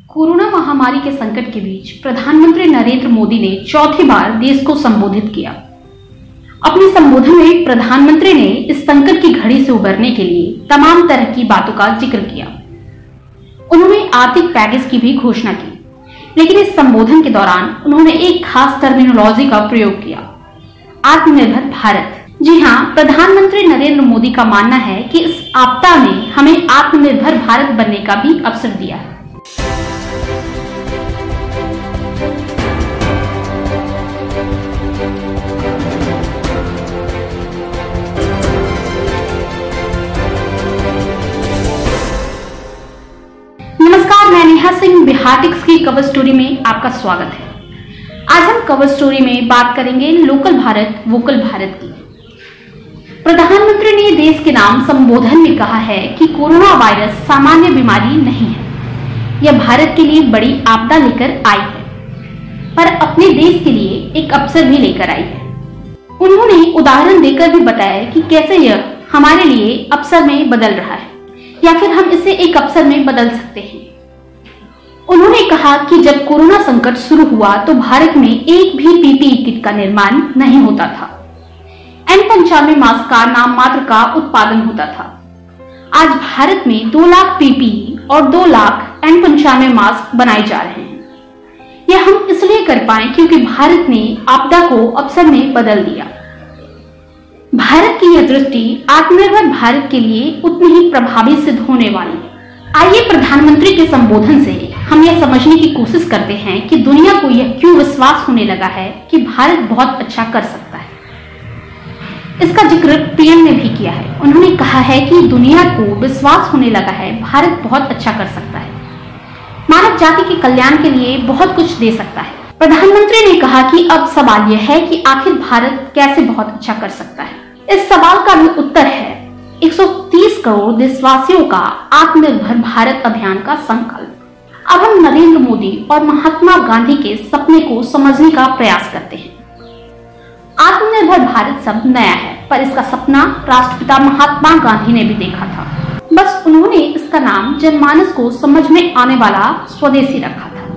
Corona महामारी के संकट के बीच प्रधानमंत्री नरेंद्र मोदी ने चौथी बार देश को संबोधित किया। अपने संबोधन में प्रधानमंत्री ने इस संकट की घड़ी से उबरने के लिए तमाम तरह की बातों का जिक्र किया। उन्होंने आर्थिक पैकेज की भी घोषणा की, लेकिन इस संबोधन के दौरान उन्होंने एक खास टर्मिनोलॉजी का प्रयोग किया, आत्मनिर्भर भारत। जी हाँ, प्रधानमंत्री नरेंद्र मोदी का मानना है कि इस आपदा ने हमें आत्मनिर्भर भारत बनने का भी अवसर दिया है। नमस्कार, मैं नेहा सिंह, बिहार टिक्स की कवर स्टोरी में आपका स्वागत है। आज हम कवर स्टोरी में बात करेंगे लोकल भारत वोकल भारत की। प्रधानमंत्री ने देश के नाम संबोधन में कहा है कि कोरोना वायरस सामान्य बीमारी नहीं है, यह भारत के लिए बड़ी आपदा लेकर आई है, पर अपने देश के लिए एक अवसर भी लेकर आई है। उन्होंने उदाहरण देकर भी बताया कि कैसे यह हमारे लिए अवसर में बदल रहा है, या फिर हम इसे एक अवसर में बदल सकते हैं। उन्होंने कहा कि जब कोरोना संकट शुरू हुआ तो भारत में एक भी पीपीई किट का निर्माण नहीं होता था। N95 मास्क का नाम मात्र का उत्पादन होता था। आज भारत में 2 लाख पीपीई और 2 लाख N95 मास्क बनाए जा रहे हैं। यह हम इसलिए कर पाए क्योंकि भारत ने आपदा को अवसर में बदल दिया। भारत की यह दृष्टि आत्मनिर्भर भारत के लिए उतनी ही प्रभावी सिद्ध होने वाली है। आइए प्रधानमंत्री के संबोधन से हम यह समझने की कोशिश करते हैं कि दुनिया को यह क्यों विश्वास होने लगा है कि भारत बहुत अच्छा कर सकता है। इसका जिक्र पीएम ने भी किया है। उन्होंने कहा है कि दुनिया को विश्वास होने लगा है भारत बहुत अच्छा कर सकता है, मानव जाति के कल्याण के लिए बहुत कुछ दे सकता है। प्रधानमंत्री ने कहा कि अब सवाल यह है कि आखिर भारत कैसे बहुत अच्छा कर सकता है। इस सवाल का भी उत्तर है 130 करोड़ देशवासियों का आत्मनिर्भर भारत अभियान का संकल्प। अब हम नरेंद्र मोदी और महात्मा गांधी के सपने को समझने का प्रयास करते हैं। आत्मनिर्भर भारत शब्द नया है, पर इसका सपना राष्ट्रपिता महात्मा गांधी ने भी देखा था। बस उन्होंने इसका नाम जनमानस को समझ में आने वाला स्वदेशी रखा था,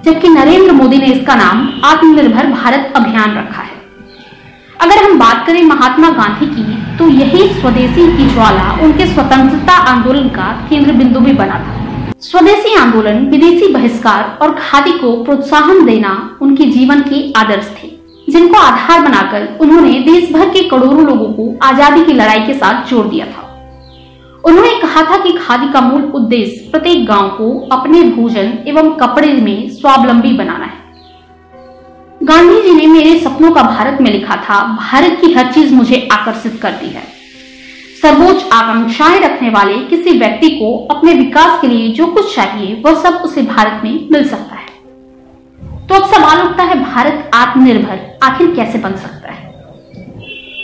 जबकि नरेंद्र मोदी ने इसका नाम आत्मनिर्भर भारत अभियान रखा है। अगर हम बात करें महात्मा गांधी की, तो यही स्वदेशी की ज्वाला उनके स्वतंत्रता आंदोलन का केंद्र बिंदु भी बना था। स्वदेशी आंदोलन, विदेशी बहिष्कार और खादी को प्रोत्साहन देना उनके जीवन के आदर्श थे, जिनको आधार बनाकर उन्होंने देश भर के करोड़ों लोगों को आजादी की लड़ाई के साथ जोड़ दिया था। उन्होंने कहा था कि खादी का मूल उद्देश्य प्रत्येक गांव को अपने भोजन एवं कपड़े में स्वावलंबी बनाना है। गांधी जी ने मेरे सपनों का भारत में लिखा था, भारत की हर चीज मुझे आकर्षित करती है। सर्वोच्च आकांक्षाएं रखने वाले किसी व्यक्ति को अपने विकास के लिए जो कुछ चाहिए वह सब उसे भारत में मिल सकता है। तो अब सवाल उठता है, भारत आत्मनिर्भर आखिर कैसे बन सकता है?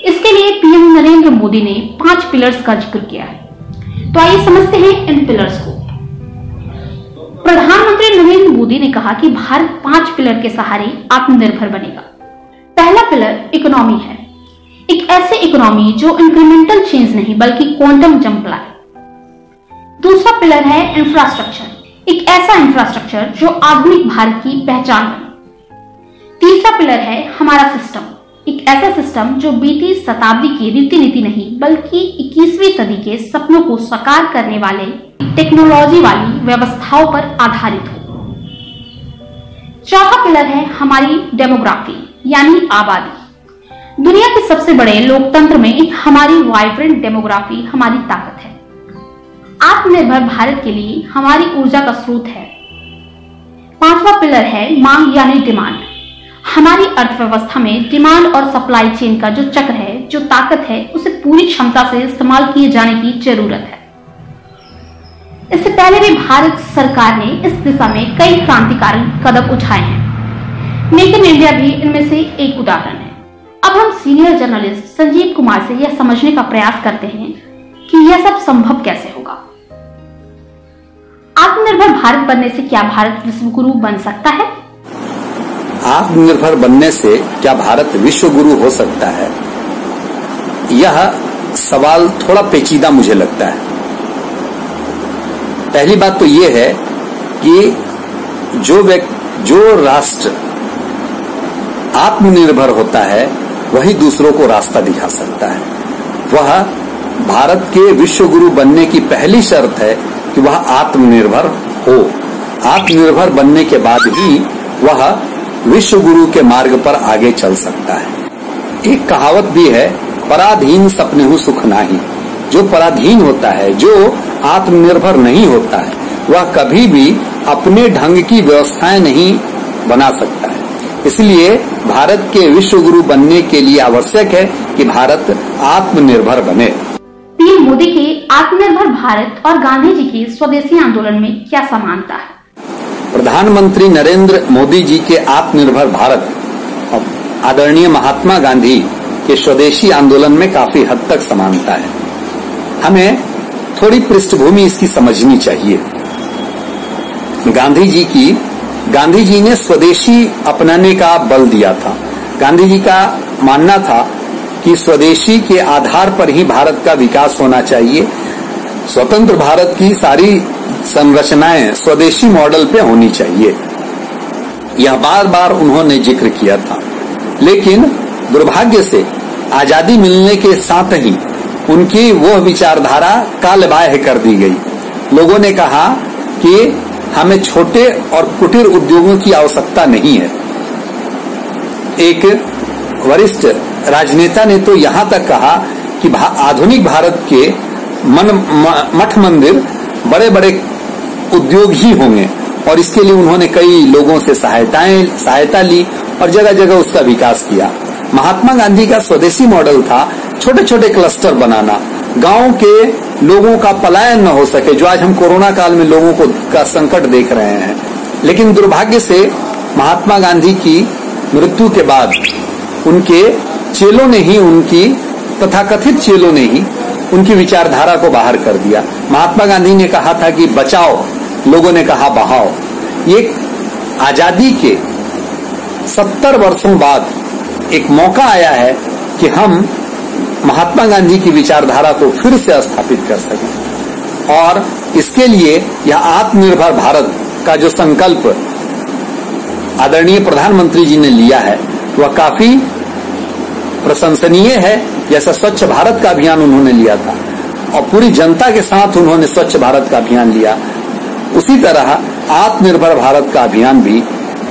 इसके लिए पीएम नरेंद्र मोदी ने 5 पिलर्स का जिक्र किया है। तो आइए समझते हैं इन पिलर्स को। प्रधानमंत्री नरेंद्र मोदी ने कहा कि भारत 5 पिलर के सहारे आत्मनिर्भर बनेगा। पहला पिलर इकोनॉमी है, एक ऐसे इकोनॉमी जो इंक्रीमेंटल चेंज नहीं बल्कि क्वांटम जंप लाए। दूसरा पिलर है इंफ्रास्ट्रक्चर, एक ऐसा इंफ्रास्ट्रक्चर जो आधुनिक भारत की पहचान बने। तीसरा पिलर है हमारा सिस्टम, एक ऐसा सिस्टम जो बीती शताब्दी की रीति नीति नहीं बल्कि 21वीं सदी के सपनों को साकार करने वाले टेक्नोलॉजी वाली व्यवस्थाओं पर आधारित हो। चौथा पिलर है हमारी डेमोग्राफी यानी आबादी। दुनिया के सबसे बड़े लोकतंत्र में हमारी वाइब्रेंट डेमोग्राफी हमारी ताकत है। आत्मनिर्भर भारत के लिए हमारी ऊर्जा का स्रोत है। पांचवा पिलर है मांग यानी डिमांड। हमारी अर्थव्यवस्था में डिमांड और सप्लाई चेन का जो चक्र है, जो ताकत है, उसे पूरी क्षमता से इस्तेमाल किए जाने की जरूरत है। इससे पहले भी भारत सरकार ने इस दिशा में कई क्रांतिकारी कदम उठाए हैं। मेक इन इंडिया भी इनमें से एक उदाहरण है। अब हम सीनियर जर्नलिस्ट संजीव कुमार से यह समझने का प्रयास करते हैं कि यह सब संभव कैसे होगा। आत्मनिर्भर भारत बनने से क्या भारत विश्व गुरु बन सकता है? आत्मनिर्भर बनने से क्या भारत विश्व गुरु हो सकता है? यह सवाल थोड़ा पेचीदा मुझे लगता है। पहली बात तो यह है कि जो राष्ट्र आत्मनिर्भर होता है वही दूसरों को रास्ता दिखा सकता है। वह भारत के विश्व गुरु बनने की पहली शर्त है कि वह आत्मनिर्भर हो। आत्मनिर्भर बनने के बाद ही वह विश्व गुरु के मार्ग पर आगे चल सकता है। एक कहावत भी है, पराधीन सपनेहु सुख नाही। जो पराधीन होता है, जो आत्मनिर्भर नहीं होता है, वह कभी भी अपने ढंग की व्यवस्थाएं नहीं बना सकता है। इसलिए भारत के विश्व गुरु बनने के लिए आवश्यक है कि भारत आत्मनिर्भर बने। पीएम मोदी के आत्मनिर्भर भारत और गांधी जी के स्वदेशी आंदोलन में क्या समानता है? प्रधानमंत्री नरेंद्र मोदी जी के आत्मनिर्भर भारत और आदरणीय महात्मा गांधी के स्वदेशी आंदोलन में काफी हद तक समानता है। हमें थोड़ी पृष्ठभूमि इसकी समझनी चाहिए। गांधी जी ने स्वदेशी अपनाने का बल दिया था। गांधी जी का मानना था कि स्वदेशी के आधार पर ही भारत का विकास होना चाहिए। स्वतंत्र भारत की सारी संरचनाएं स्वदेशी मॉडल पे होनी चाहिए। यह बार बार उन्होंने जिक्र किया था, लेकिन दुर्भाग्य से आजादी मिलने के साथ ही उनकी वह विचारधारा कालबाह्य कर दी गई। लोगों ने कहा कि हमें छोटे और कुटीर उद्योगों की आवश्यकता नहीं है। एक वरिष्ठ राजनेता ने तो यहाँ तक कहा कि आधुनिक भारत के मठ मंदिर बड़े बड़े उद्योग ही होंगे, और इसके लिए उन्होंने कई लोगों से सहायता ली और जगह जगह उसका विकास किया। महात्मा गांधी का स्वदेशी मॉडल था छोटे छोटे क्लस्टर बनाना, गांव के लोगों का पलायन न हो सके, जो आज हम कोरोना काल में लोगों को का संकट देख रहे हैं। लेकिन दुर्भाग्य से महात्मा गांधी की मृत्यु के बाद उनके चेलों ने ही तथाकथित चेलों ने ही उनकी विचारधारा को बाहर कर दिया। महात्मा गांधी ने कहा था कि बचाओ, लोगों ने कहा बहाओ। ये आजादी के 70 वर्षों बाद एक मौका आया है कि हम महात्मा गांधी की विचारधारा को फिर से स्थापित कर सकें, और इसके लिए यह आत्मनिर्भर भारत का जो संकल्प आदरणीय प्रधानमंत्री जी ने लिया है वह काफी प्रशंसनीय है। जैसा स्वच्छ भारत का अभियान उन्होंने लिया था और पूरी जनता के साथ उन्होंने स्वच्छ भारत का अभियान लिया, उसी तरह आत्मनिर्भर भारत का अभियान भी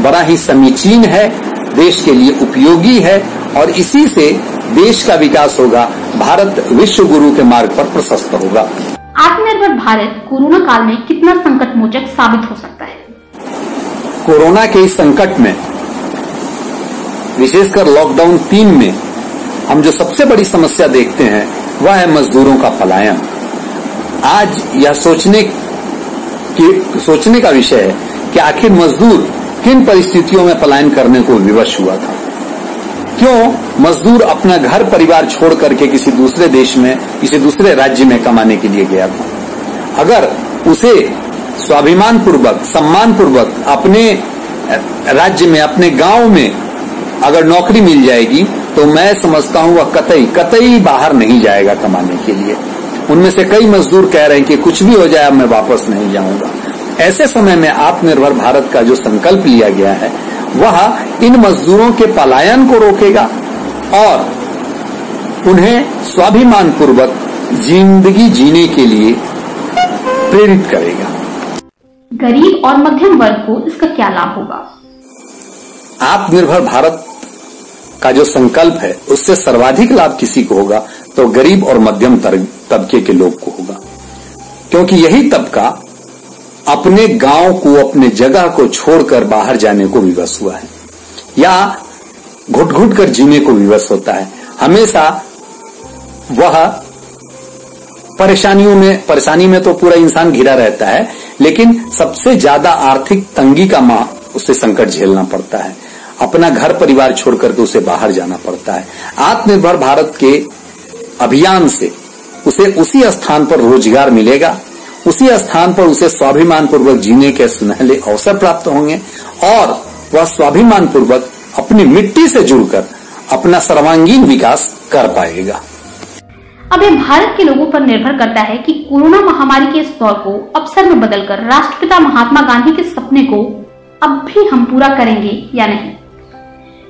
बड़ा ही समीचीन है, देश के लिए उपयोगी है, और इसी से देश का विकास होगा, भारत विश्व गुरु के मार्ग पर प्रशस्त होगा। आत्मनिर्भर भारत कोरोना काल में कितना संकट मोचक साबित हो सकता है? कोरोना के इस संकट में, विशेषकर लॉकडाउन 3 में, हम जो सबसे बड़ी समस्या देखते हैं वह है मजदूरों का पलायन। आज यह सोचने का विषय है कि आखिर मजदूर किन परिस्थितियों में पलायन करने को विवश हुआ था। क्यों मजदूर अपना घर परिवार छोड़ करके किसी दूसरे देश में, किसी दूसरे राज्य में कमाने के लिए गया था? अगर उसे स्वाभिमान पूर्वक, सम्मान पूर्वक अपने राज्य में, अपने गांव में अगर नौकरी मिल जाएगी तो मैं समझता हूं वह कतई बाहर नहीं जाएगा कमाने के लिए। उनमें से कई मजदूर कह रहे हैं कि कुछ भी हो जाए अब मैं वापस नहीं जाऊंगा। ऐसे समय में आत्मनिर्भर भारत का जो संकल्प लिया गया है वह इन मजदूरों के पलायन को रोकेगा और उन्हें स्वाभिमान पूर्वक जिंदगी जीने के लिए प्रेरित करेगा। गरीब और मध्यम वर्ग को इसका क्या लाभ होगा? आत्मनिर्भर भारत का जो संकल्प है उससे सर्वाधिक लाभ किसी को होगा तो गरीब और मध्यम तबके के लोग को होगा, क्योंकि यही तबका अपने गांव को, अपने जगह को छोड़कर बाहर जाने को विवश हुआ है या घुट घुट कर जीने को विवश होता है। हमेशा वह परेशानी में तो पूरा इंसान घिरा रहता है, लेकिन सबसे ज्यादा आर्थिक तंगी का उसे संकट झेलना पड़ता है। अपना घर परिवार छोड़ करके उसे बाहर जाना पड़ता है। आत्मनिर्भर भारत के अभियान से उसे उसी स्थान पर रोजगार मिलेगा, उसी स्थान पर उसे स्वाभिमान पूर्वक जीने के सुनहले अवसर प्राप्त होंगे और वह स्वाभिमान पूर्वक अपनी मिट्टी से जुड़कर अपना सर्वांगीण विकास कर पाएगा। अब यह भारत के लोगों पर निर्भर करता है कि कोरोना महामारी के इस दौर को अवसर में बदलकर राष्ट्रपिता महात्मा गांधी के सपने को अब भी हम पूरा करेंगे या नहीं।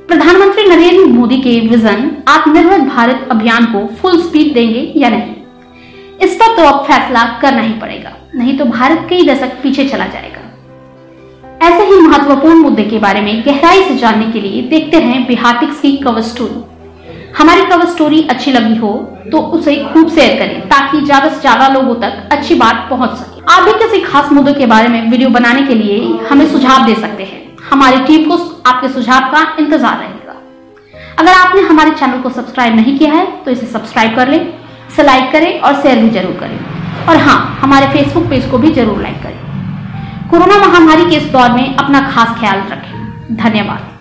प्रधानमंत्री नरेंद्र मोदी के विजन आत्मनिर्भर भारत अभियान को फुल स्पीड देंगे या नहीं, इस पर तो अब फैसला करना ही पड़ेगा, नहीं तो भारत कई दशक पीछे चला जाएगा। ऐसे ही महत्वपूर्ण मुद्दे के बारे में गहराई से जानने के लिए देखते रहें बिहारटिक्स की कवर स्टोरी। हमारी कवर स्टोरी अच्छी लगी हो तो उसे खूब शेयर करें ताकि ज्यादा से ज्यादा लोगों तक अच्छी बात पहुंच सके। आप भी किसी खास मुद्दे के बारे में वीडियो बनाने के लिए हमें सुझाव दे सकते हैं। हमारी टीम को आपके सुझाव का इंतजार रहेगा। अगर आपने हमारे चैनल को सब्सक्राइब नहीं किया है तो इसे सब्सक्राइब कर लें, इसे लाइक करें और शेयर भी जरूर करें। और हाँ, हमारे फेसबुक पेज को भी जरूर लाइक करें। कोरोना महामारी के इस दौर में अपना खास ख्याल रखें। धन्यवाद।